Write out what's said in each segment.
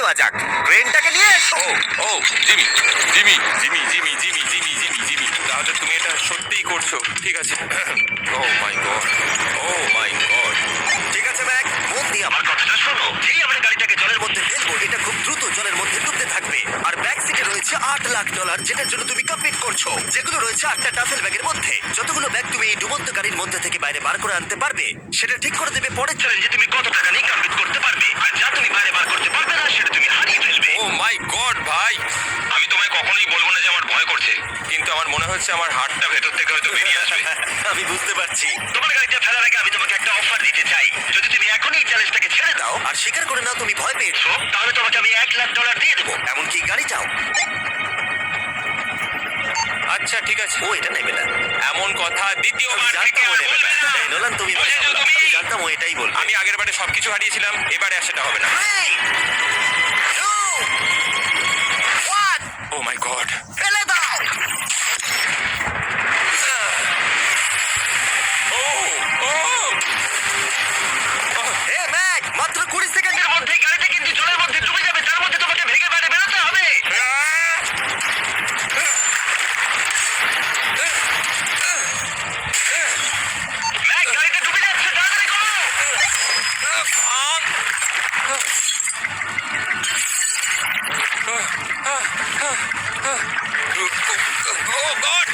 করা যাক। ক্রেনটাকে নিয়ে এসো। Oh oh Jimmy Jimmy Jimmy Jimmy Jimmy Jimmy Jimmy Jimmy তাহলে তুমি এটা সত্যিই করছো? ঠিক আছে। Oh my God, oh my God. ঠিক আছে ম্যাক, মন দিয়ে আমার কথাটা শোনো। যেই আমরা গাড়িটাকে জলের মধ্যে ফেলবো, এটা খুব দ্রুত জলের মধ্যে ডুবতে থাকবে। আর ব্যাক সিটে রয়েছে $8 লাখ, যেটার জন্য তুমি কমপ্লিট করছো, যেগুলো রয়েছে 8টা টাফেল ব্যাগের মধ্যে। যতগুলো ব্যাগ তুমি এই ডুবন্ত গাড়ির মধ্যে থেকে বাইরে বার করে আনতে পারবে, সেটা ঠিক করে দেবে পরের চ্যালেঞ্জে তুমি কত টাকা নিয়ে কমপ্লিট করতে পারবে। আর যা তুমি বাইরে বার করতে পারবে না, সেটা তুমি হারিয়ে ফেলবে। ও মাই গড ভাই, আমি তোমায় কখনোই বলবো না যে আমার ভয় করছে, কিন্তু আমার মনে হচ্ছে আমার হার্টটা ভেতর থেকে হয়তো বেরিয়ে আসবে। আমি বুঝতে পারছি। তোমার গাড়িটা ফেলার আগে আমি তোমাকে একটা অফার দিতে চাই। যদি তুমি এখনই এই চ্যালেঞ্জটাকে ছেড়ে দাও আর স্বীকার করে নাও তুমি ভয় পেয়েছো, তাহলে তোমাকে আমি $1 লাখ দিয়ে দেবো। এমনকি গাড়িটাও। আচ্ছা ঠিক আছে। ও এটা নেবে না। এমন কথা দ্বিতীয়বার আমি থেকে জানতাম ও আর নেবে বলবে না। না। নোলান, তুমি এবার বুঝেছো সামলাও। তুমি? আমি জানতাম ও এটাই বলবে। আমি আগের বারে সবকিছু হারিয়েছিলাম, এবারে আর সেটা হবে না। 3, 2, 1, ও মাই গড। ফেলে দাও। ও ও হে ম্যাক, মাত্র 20 সেকেন্ডের মধ্যে গাড়িটা কিন্তু জলের মধ্যে ডুবে যাবে। তার মধ্যে তোমাকে ভেঙে বাইরে বেরোতে হবে। ম্যাক, গাড়িটা ডুবে যাচ্ছে, তাড়াতাড়ি করো। ও গড।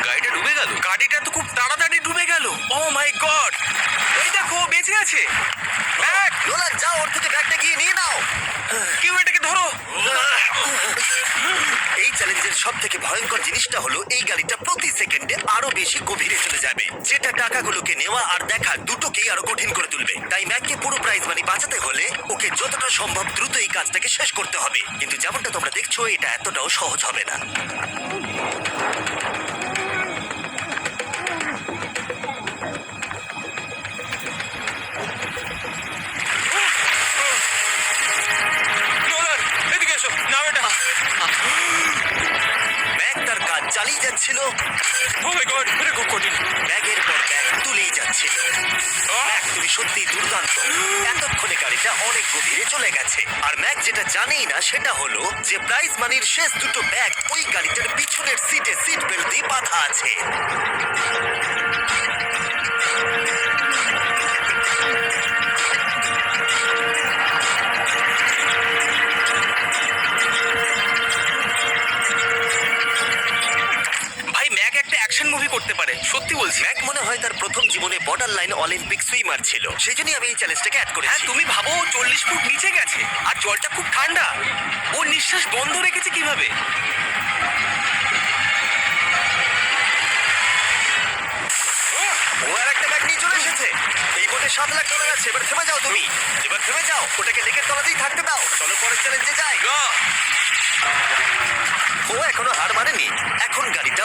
গাড়িটা ডুবে গেল। গাড়িটা তো খুব তাড়াতাড়ি ডুবে গেল। ও মাই গড, এই দেখো বেঁচে আছে। ম্যাক, নোলান যাও, ওর থেকে ব্যাগটা গিয়ে নিয়ে নাও। কেউ এটাকে ধরো। এই চ্যালেঞ্জের সব থেকে ভয়ঙ্কর জিনিসটা হলো এই গাড়িটা প্রতি সেকেন্ডে আরো বেশি গভীরে চলে যাবে, যেটা টাকাগুলোকে নেওয়া আর দেখা দুটোকেই আরো কঠিন করে তুলবে। তাই ম্যাককে পুরো প্রাইজ মানি বাঁচাতে হলে ওকে যতটা সম্ভব দ্রুত এই কাজটাকে শেষ করতে হবে। কিন্তু যেমনটা তোমরা দেখছো, এটা এতটাও সহজ হবে না। নোলান, এদিকে এসো, নাও এটা। ম্যাক তার কাজ চালিয়ে যাচ্ছিল, ও মাই গড, এটা খুব কঠিন। ব্যাগের পর ব্যাগ তুলেই যাচ্ছিল। ম্যাক, তুমি সত্যি দুর্দান্ত। এতক্ষণে গাড়িটা অনেক গভীরে চলে গেছে। আর ম্যাক যেটা জানেই না সেটা হলো যে প্রাইজ মানির শেষ দুটো ব্যাগ ওই গাড়িটার পিছনের সিটে সিট বেল্ট দিয়ে বাঁধা আছে। ভাই, ম্যাক একটা অ্যাকশন মুভি করতে পারে, সত্যি বলছি। ম্যাক মনে হয় তার প্রথম জীবনে বর্ডার লাইন অলিম্পিক সুইমার ছিল। সেই জন্যই আমি এই চ্যালেঞ্জটাকে অ্যাড করেছি। হ্যাঁ, তুমি ভাবো ও 40 ফুট নিচে গেছে আর জলটা খুব ঠান্ডা। ও নিঃশ্বাস বন্ধ রেখেছে কিভাবে? ও আর একটা ব্যাগ নিয়ে চলে এসেছে। এই বোটে $7 লাখ আছে। এবার থেমে যাও তুমি। এবার থেমে যাও, ওটাকে লেকের তলাতেই থাকতে দাও। চলো পরের চ্যালেঞ্জে যাই। ও এখনো হার মানেনি। এখন গাড়িটা